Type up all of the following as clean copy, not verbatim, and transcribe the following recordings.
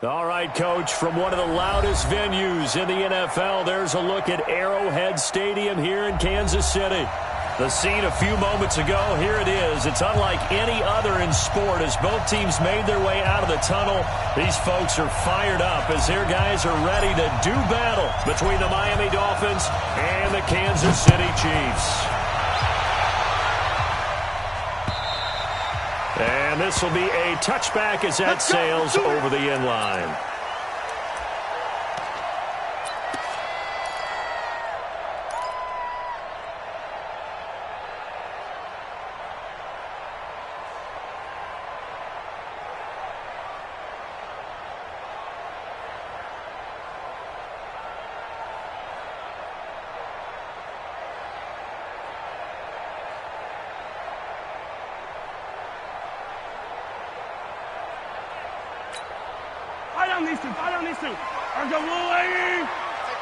All right, Coach, from one of the loudest venues in the NFL, there's a look at Arrowhead Stadium here in Kansas City. The scene a few moments ago, here it is. It's unlike any other in sport as both teams made their way out of the tunnel. These folks are fired up as their guys are ready to do battle between the Miami Dolphins and the Kansas City Chiefs. And this will be a touchback as that sails over the end line.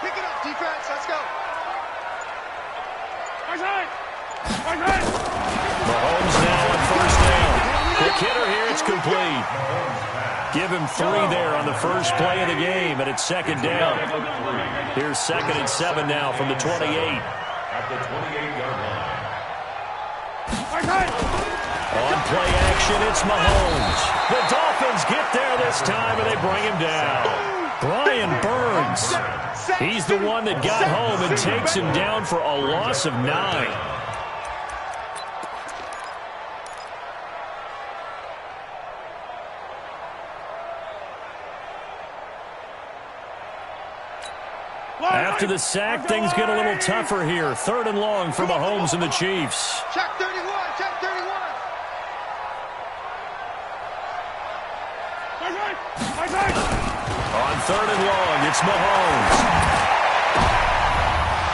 Pick it up, defense. Let's go. Mahomes now on first down. Quick hitter here. It's complete. Give him 3 there on the first play of the game, and it's second down. Here's 2nd and 7 now from the 28. At the 28-yard line. On play action, it's Mahomes. The Dolphins get there this time, and they bring him down. Brian Burns. He's the one that got home and takes him down for a loss of 9. After the sack, things get a little tougher here. 3rd and long for Mahomes and the Chiefs. Check 31, check 31. On 3rd and long, it's Mahomes.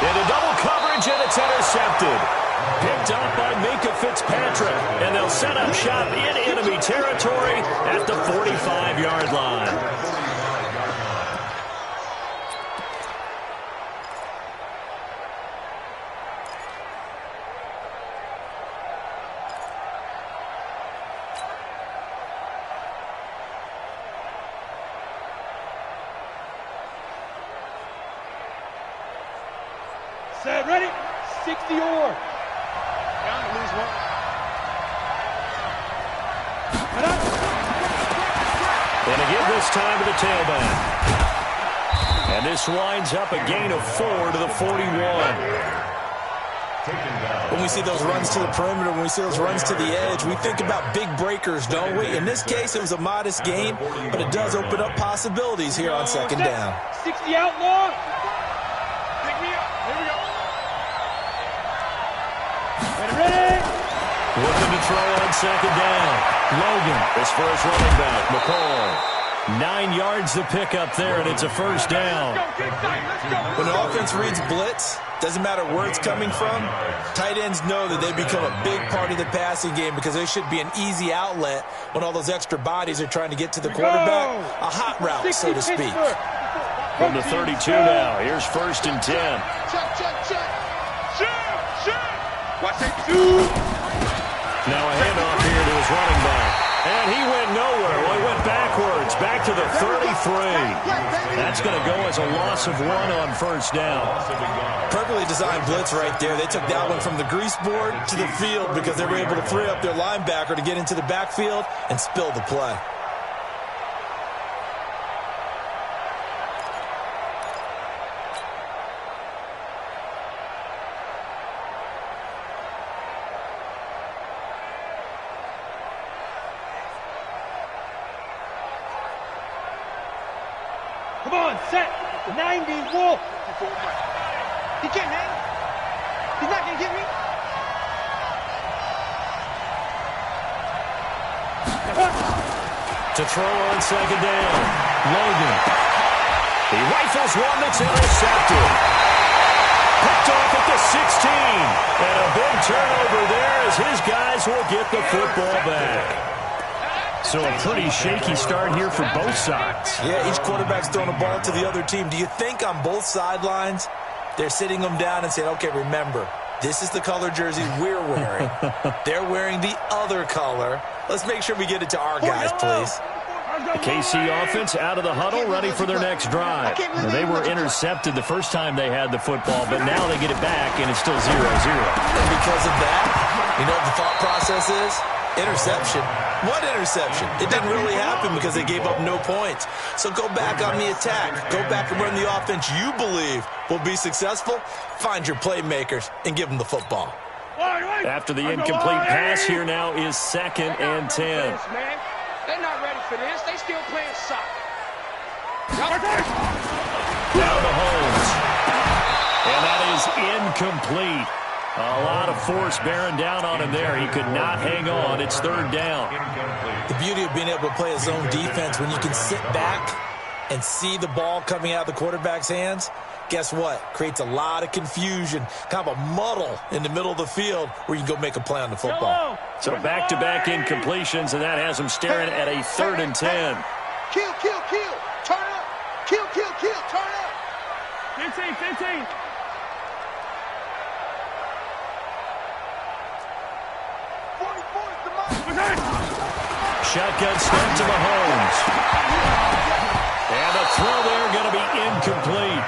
Into double coverage, and it's intercepted. Picked up by Minkah Fitzpatrick, and they'll set up shop in enemy territory at the 45-yard line. Set, ready? 60 or. Down to lose 1. And again this time to the tailback. And this winds up a gain of 4 to the 41. When we see those runs to the perimeter, when we see those runs to the edge, we think about big breakers, don't we? In this case, it was a modest gain, but it does open up possibilities here on 2nd down. 60 outlaw. Pick me up. Here we go. Looking to throw on 2nd down. Logan is for his running back, McCall. 9 yards to pick up there, and it's a first down. When the offense reads blitz, doesn't matter where it's coming from, tight ends know that they become a big part of the passing game because there should be an easy outlet when all those extra bodies are trying to get to the quarterback. A hot route, so to speak. From the 32 now, here's 1st and 10. Check. Shoot. Watch it. Now a handoff here to his running back. And he went nowhere. Well, he went backwards, back to the 33. That's going to go as a loss of 1 on 1st down. Perfectly designed blitz right there. They took that one from the grease board to the field because they were able to free up their linebacker to get into the backfield and spill the play. Come on, set. 90, Wolf. He can't hang. He's not going to get me. To throw on 2nd down. Logan. He rifles one that's intercepted. Picked off at the 16. And a big turnover there as his guys will get the football back. So a pretty shaky start here for both sides. Yeah, each quarterback's throwing a ball to the other team. Do you think on both sidelines they're sitting them down and saying, okay, remember, this is the color jersey we're wearing. They're wearing the other color. Let's make sure we get it to our guys, please. The KC offense out of the huddle, ready for their next drive. They were intercepted the first time they had the football, but now they get it back, and it's still 0-0. And because of that, you know what the thought process is? Interception. What interception? It didn't really happen because they gave up no points. So go back on the attack. Go back and run the offense you believe will be successful. Find your playmakers and give them the football. After the incomplete pass, here now is 2nd and 10. They're not ready for this. They still playing soccer. Down to Holmes. And that is incomplete. A lot of force bearing down on him there. He could not hang on. It's 3rd down. The beauty of being able to play a zone defense, when you can sit back and see the ball coming out of the quarterback's hands, guess what? Creates a lot of confusion, kind of a muddle in the middle of the field where you can go make a play on the football. So back-to-back incompletions, and that has him staring at a 3rd and 10. Kill, kill, kill. Turn up. Kill, kill, kill. Turn up. 15. Shotgun snap to Mahomes. And the throw there going to be incomplete.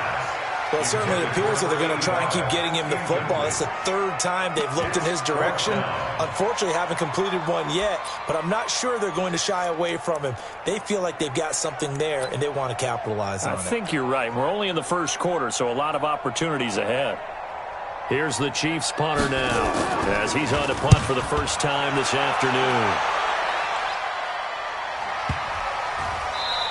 Well, it certainly appears that they're going to try and keep getting him the football. It's the 3rd time they've looked in his direction. Unfortunately, haven't completed one yet, but I'm not sure they're going to shy away from him. They feel like they've got something there, and they want to capitalize on it. I think you're right. We're only in the first quarter, so a lot of opportunities ahead. Here's the Chiefs punter now, as he's on to punt for the first time this afternoon.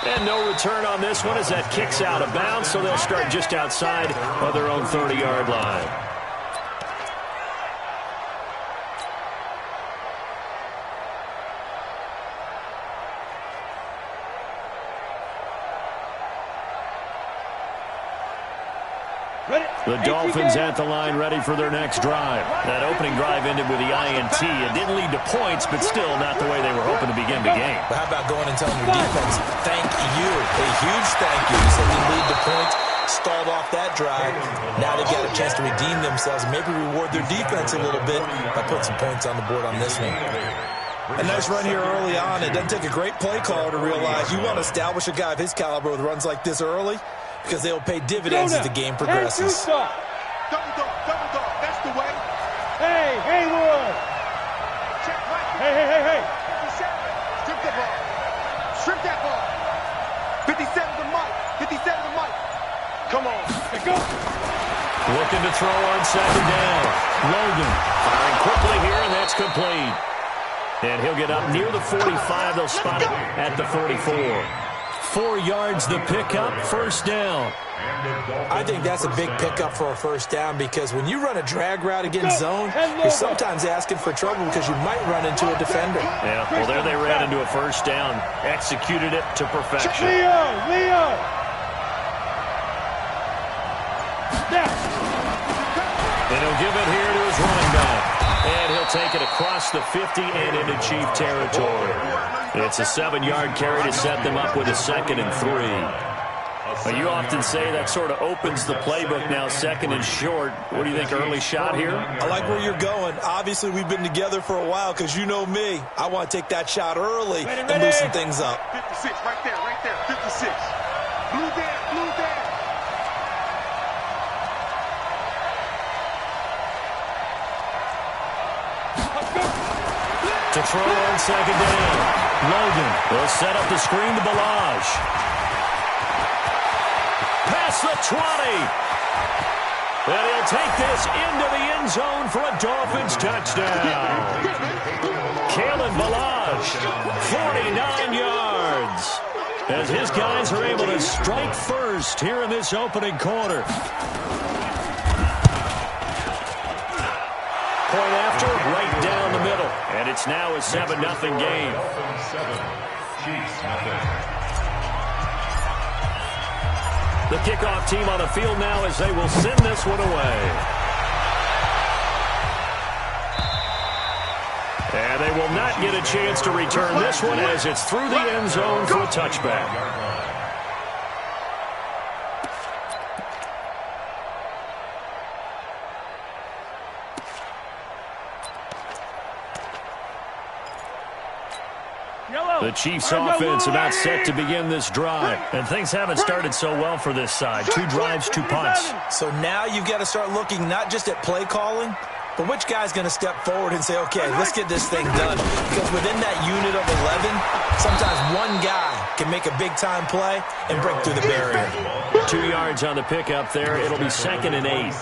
And no return on this one as that kicks out of bounds, so they'll start just outside of their own 30-yard line. The Dolphins at the line, ready for their next drive. That opening drive ended with the INT. It didn't lead to points, but still not the way they were hoping to begin the game. But how about going and telling your defense, thank you, a huge thank you. So they lead to points, stalled off that drive. Now they've got a chance to redeem themselves and maybe reward their defense a little bit by putting some points on the board on this one. A nice run here early on. It doesn't take a great play caller to realize you want to establish a guy of his caliber with runs like this early, because they'll pay dividends as the game progresses. Double dog, that's the way. Hey, Haywood. Check right there. Hey. 57. Strip the ball. Strip that ball. 57 to Mike. 57 to Mike. Come on. Let's go. Looking to throw on 2nd down. Logan firing quickly here, and that's complete. And he'll get up near the 45. They'll spot it at the 44. 4 yards the pickup, 1st down. I think that's a big pickup for a 1st down, because when you run a drag route against zone, you're sometimes asking for trouble because you might run into a defender. Yeah, well, there they ran into a 1st down, executed it to perfection. Leo! And he'll give it here to his running back. And he'll take it across the 50 and into Chief territory. It's a 7-yard carry to set them up with a 2nd and 3. Well, you often say that sort of opens the playbook now, 2nd and short. What do you think, early shot here? I like where you're going. Obviously, we've been together for a while because you know me. I want to take that shot early and loosen things up. 56, right there, 56. Blue down. To throw on 2nd down. Logan will set up the screen to Ballage. Past the 20. And he'll take this into the end zone for a Dolphins touchdown. Kalen Ballage, 49 yards. As his guys are able to strike first here in this opening quarter. Point after, right down the middle. And it's now a 7-0 game. The kickoff team on the field now as they will send this one away. And they will not get a chance to return this one as it's through the end zone for a touchback. Yellow. The Chiefs offense about set to begin this drive. And things haven't started so well for this side. 2 drives, 2 punts. So now you've got to start looking not just at play calling, but which guy's going to step forward and say, okay, let's get this thing done. Because within that unit of 11, sometimes one guy can make a big-time play and break through the barrier. 2 yards on the pickup there. It'll be 2nd and 8.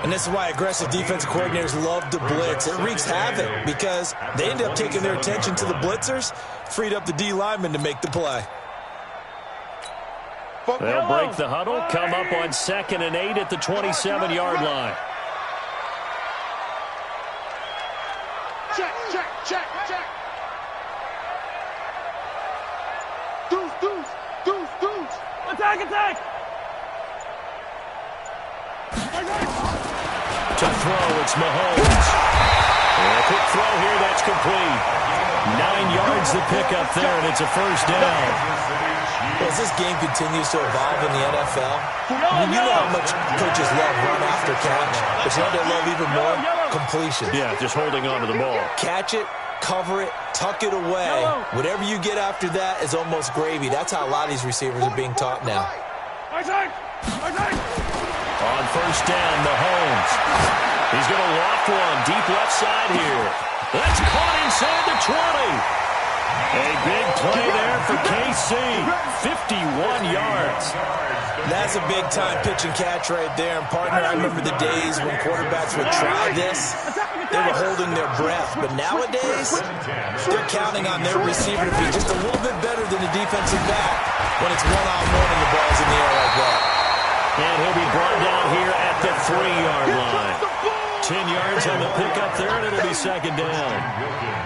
And this is why aggressive defensive coordinators love to blitz. It wreaks havoc because they end up taking their attention to the blitzers, freed up the D lineman to make the play. They'll break the huddle, come up on 2nd and 8 at the 27-yard line. Check, check, check, check. Deuce, deuce, deuce, deuce. Attack, attack. To throw, it's Mahomes. And a quick throw here, that's complete. 9 yards the pickup there, and it's a first down. As this game continues to evolve in the NFL, you know how much coaches love run after catch, but you know they love even more? Completion. Yeah, just holding on to the ball. Catch it, cover it, tuck it away. Whatever you get after that is almost gravy. That's how a lot of these receivers are being taught now. On first down, Mahomes. He's going to loft one deep left side here. That's caught inside the 20. A big play there for KC. 51 yards. That's a big-time pitch and catch right there. And, partner, I remember the days when quarterbacks would try this. They were holding their breath. But nowadays, they're counting on their receiver to be just a little bit better than the defensive back when it's one-on-one and the ball's in the air like that. And he'll be brought down here at the 3-yard line. 10 yards on the pickup there, and it'll be 2nd down.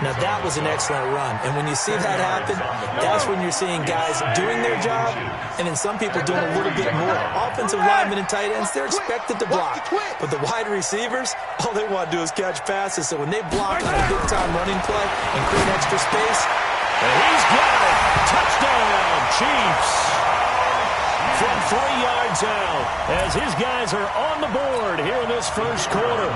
Now, that was an excellent run. And when you see that happen, that's when you're seeing guys doing their job and then some people doing a little bit more. Offensive linemen and tight ends, they're expected to block. But the wide receivers, all they want to do is catch passes. So when they block on a big-time running play and create extra space. And he's got it. Touchdown, Chiefs. From 3 yards out, as his guys are on the board here in this first quarter.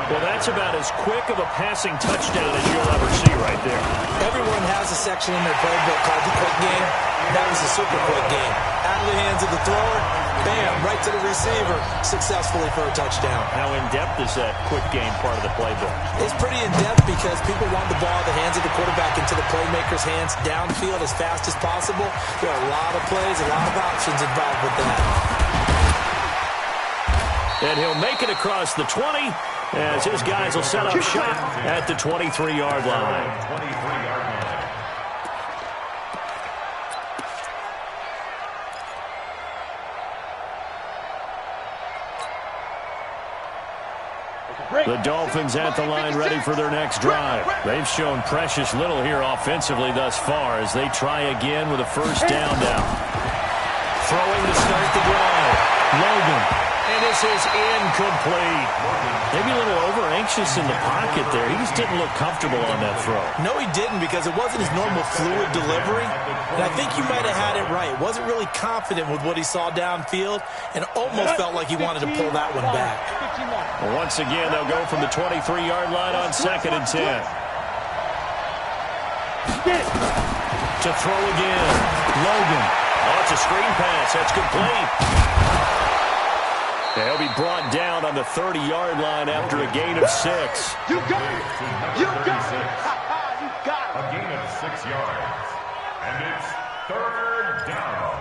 Well, that's about as quick of a passing touchdown as you'll ever see right there. Everyone has a section in their playbook called the quick game. That was a super quick game. Out of the hands of the thrower, bam, right to the receiver, successfully for a touchdown. How in-depth is that quick game part of the playbook? It's pretty in-depth because people want the ball in the hands of the quarterback into the playmaker's hands downfield as fast as possible. There are a lot of plays, a lot of options involved with that. And he'll make it across the 20 as his guys will set up shop at the 23-yard line. 23-yard line. The Dolphins at the line ready for their next drive. They've shown precious little here offensively thus far as they try again with a first down now. Throwing to start the drive. Logan. And this is incomplete. Maybe a little over-anxious in the pocket there. He just didn't look comfortable on that throw. No, he didn't because it wasn't his normal fluid delivery. And I think you might have had it right. Wasn't really confident with what he saw downfield and almost felt like he wanted to pull that one back. Well, once again, they'll go from the 23-yard line on 2nd and 10. To throw again. Logan. Oh, it's a screen pass. That's complete. He'll be brought down on the 30-yard line after a gain of 6. You got it. You got it. You got it. A gain of 6 yards. And it's 3rd down.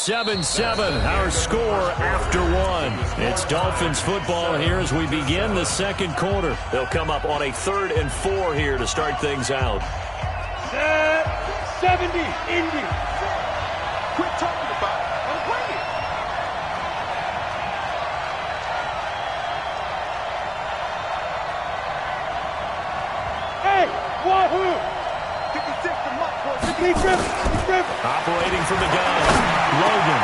Our score after 1. It's Dolphins football here as we begin the second quarter. They'll come up on a 3rd and 4 here to start things out. 70, Indy. Quit talking about it. I'm playing. Hey, wahoo! 56 to Muck. Operating from the gun. Logan.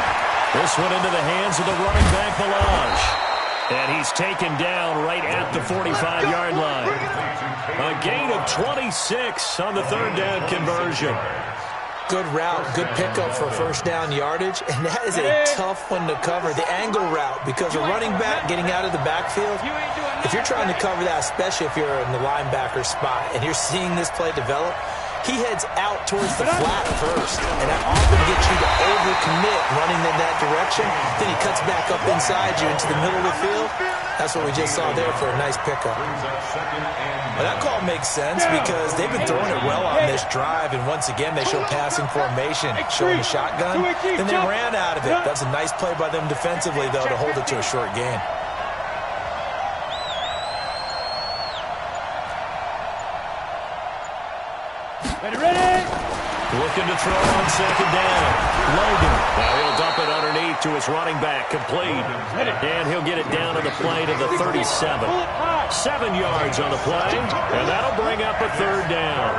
This one into the hands of the running back, Melange. And he's taken down right at the 45-yard line. A gain of 26 on the 3rd down conversion. Good route, good pickup for first down yardage, and that is a tough one to cover, the angle route, because a running back getting out of the backfield, if you're trying to cover that, especially if you're in the linebacker spot, and you're seeing this play develop, he heads out towards the flat first, and that often gets you to overcommit running in that direction. Then he cuts back up inside you into the middle of the field. That's what we just saw there for a nice pickup. Well, that call makes sense because they've been throwing it well on this drive, and once again they show passing formation, showing the shotgun. Then they ran out of it. That's a nice play by them defensively, though, to hold it to a short gain. Looking to throw on second down. Logan. Now he'll dump it underneath to his running back. Complete. And he'll get it down to the play to the 37. 7 yards on the play. And that'll bring up a third down.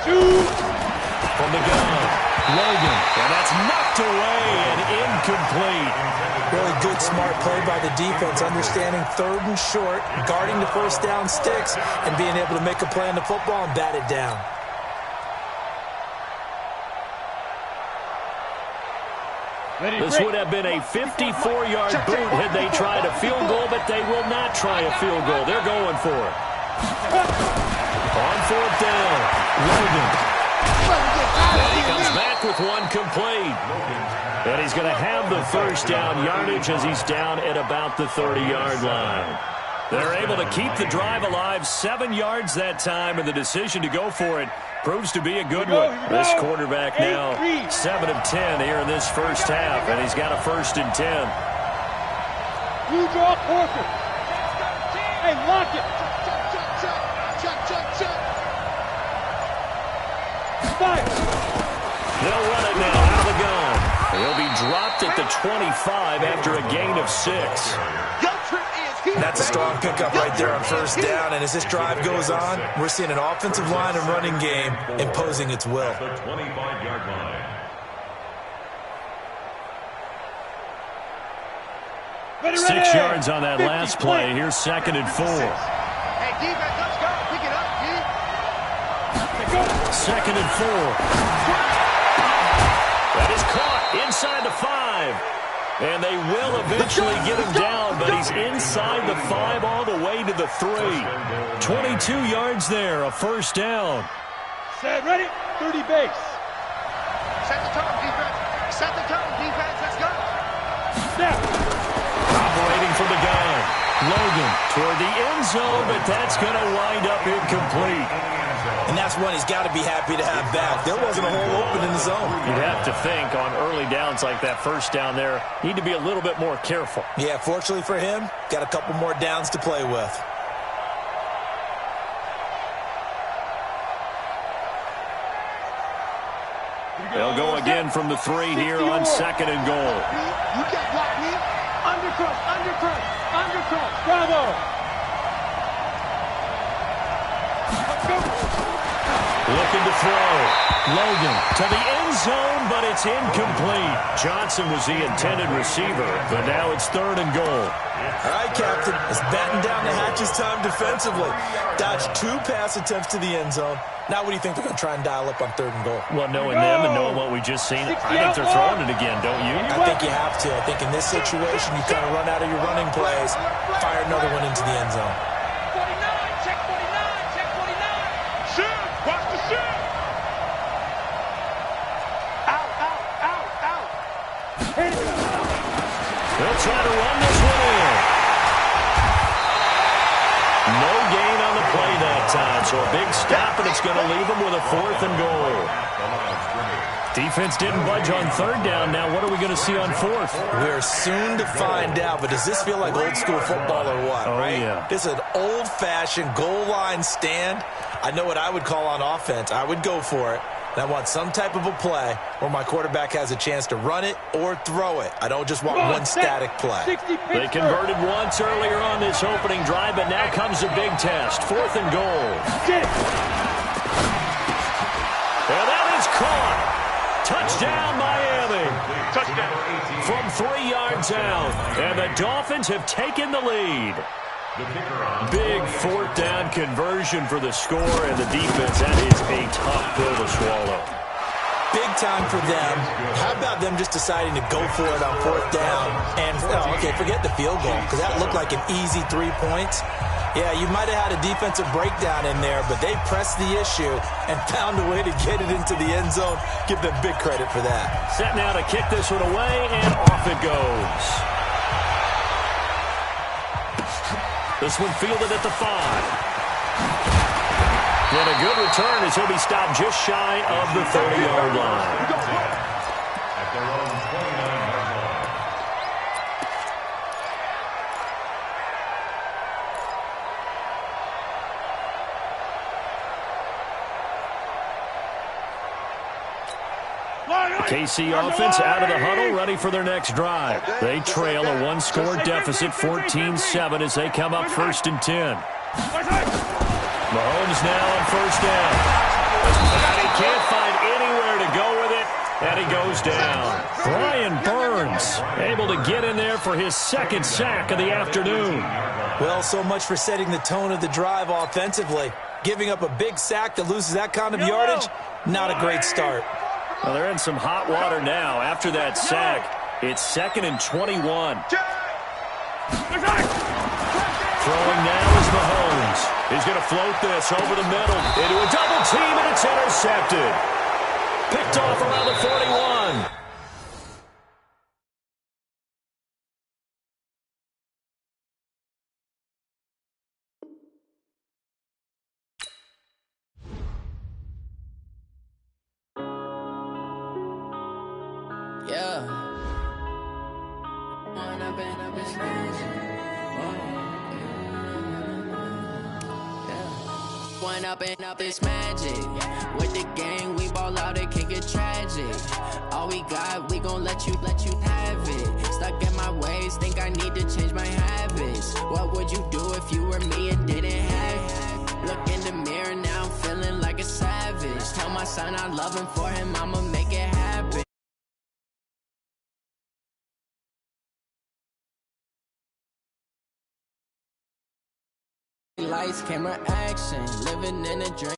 From the gun. Logan. And that's knocked away and incomplete. Really good, smart play by the defense, understanding third and short, guarding the first down sticks, and being able to make a play on the football and bat it down. This would have been a 54-yard boot had they tried a field goal, but they will not try a field goal. They're going for it. On fourth down, Logan. And he comes back with one complete. And he's going to have the first down yardage as he's down at about the 30-yard line. They're able to keep the drive alive, 7 yards that time, and the decision to go for it proves to be a good one. This quarterback now 7 of 10 here in this first half, and he's got a 1st and 10. You draw Corker. Hey, lock it. Fire. They'll run it now out of the gun. He'll be dropped at the 25 after a gain of 6. That's a strong pickup right there on first down, and as this drive goes on, we're seeing an offensive line and running game imposing its will. The 25-yard line. Ready, 6 yards on that last play. Here's 2nd and 4. Hey, defense, let's go. Pick it up, D. 2nd and 4. That is caught inside the 5. And they will eventually get him down, but he's inside the 5 all the way to the 3. 22 yards there, a first down. Set, ready, 30 base. Set the tone, defense. Set the tone, defense. Let's go. Snap. Operating from the gun. Logan toward the end zone, but that's going to wind up incomplete. And that's one he's got to be happy to have back. There wasn't a hole open in the zone. You'd have to think on early downs like that first down there, need to be a little bit more careful. Yeah, fortunately for him, got a couple more downs to play with. They'll go again from the 3 here on 2nd and goal. You can't block me. Undercross, undercross, undercross. Bravo. Let's go. Looking to throw. Logan to the end zone, but it's incomplete. Johnson was the intended receiver, but now it's 3rd and goal. All right, Captain. It's batten down the hatches time defensively. Dodged 2 pass attempts to the end zone. Now what do you think they're going to try and dial up on 3rd and goal? Well, knowing them and knowing what we just seen, I think they're throwing it again, don't you? I think you have to. I think in this situation, you kind of run out of your running plays, fire another one into the end zone. 49, check 49, check 49. Shoot, watch the shoot. Out, out, out, out. They'll try to run this one in. No gain on the play that time, so a big stop, and it's going to leave them with a 4th and goal. Defense didn't budge on 3rd down. Now what are we going to see on 4th? We're soon to find out, but does this feel like old school football or what, right? Yeah. This is an old-fashioned goal line stand. I know what I would call on offense. I would go for it. And I want some type of a play where my quarterback has a chance to run it or throw it. I don't just want one static play. They converted once earlier on this opening drive, but now comes a big test. 4th and goal. And that is caught. Touchdown, Miami. Touchdown. From 3 yards out. And the Dolphins have taken the lead. The kicker on Big fourth down conversion for the score, and the defense, that is a tough pill to swallow. Big time for them. How about them just deciding to go for it on fourth down? And, okay, forget the field goal, because that looked like an easy 3 points. Yeah, you might have had a defensive breakdown in there, but they pressed the issue and found a way to get it into the end zone. Give them big credit for that. Set now to kick this one away, and off it goes. This one fielded at the 5. And a good return as he'll be stopped just shy of the 30-yard line. at their own 29-yard line. KC offense out of the huddle, ready for their next drive. They trail a one-score deficit, 14-7, as they come up 1st and 10. Mahomes now on 1st down. And he can't find anywhere to go with it, and he goes down. Brian Burns able to get in there for his 2nd sack of the afternoon. Well, so much for setting the tone of the drive offensively. Giving up a big sack that loses that kind of yardage, not a great start. Well, they're in some hot water now after that sack. It's 2nd and 21. Throwing now is Mahomes. He's going to float this over the middle into a double team, and it's intercepted. Picked off around the 41. Up is magic. With the game, we ball out, it can get tragic. All we got, we gon' let you have it. Stuck in my ways, think I need to change my habits. What would you do if you were me and didn't have it? Look in the mirror, now I'm feeling like a savage. Tell my son I love him, for him I'ma make it happen. Lights, camera, action, living in a dream.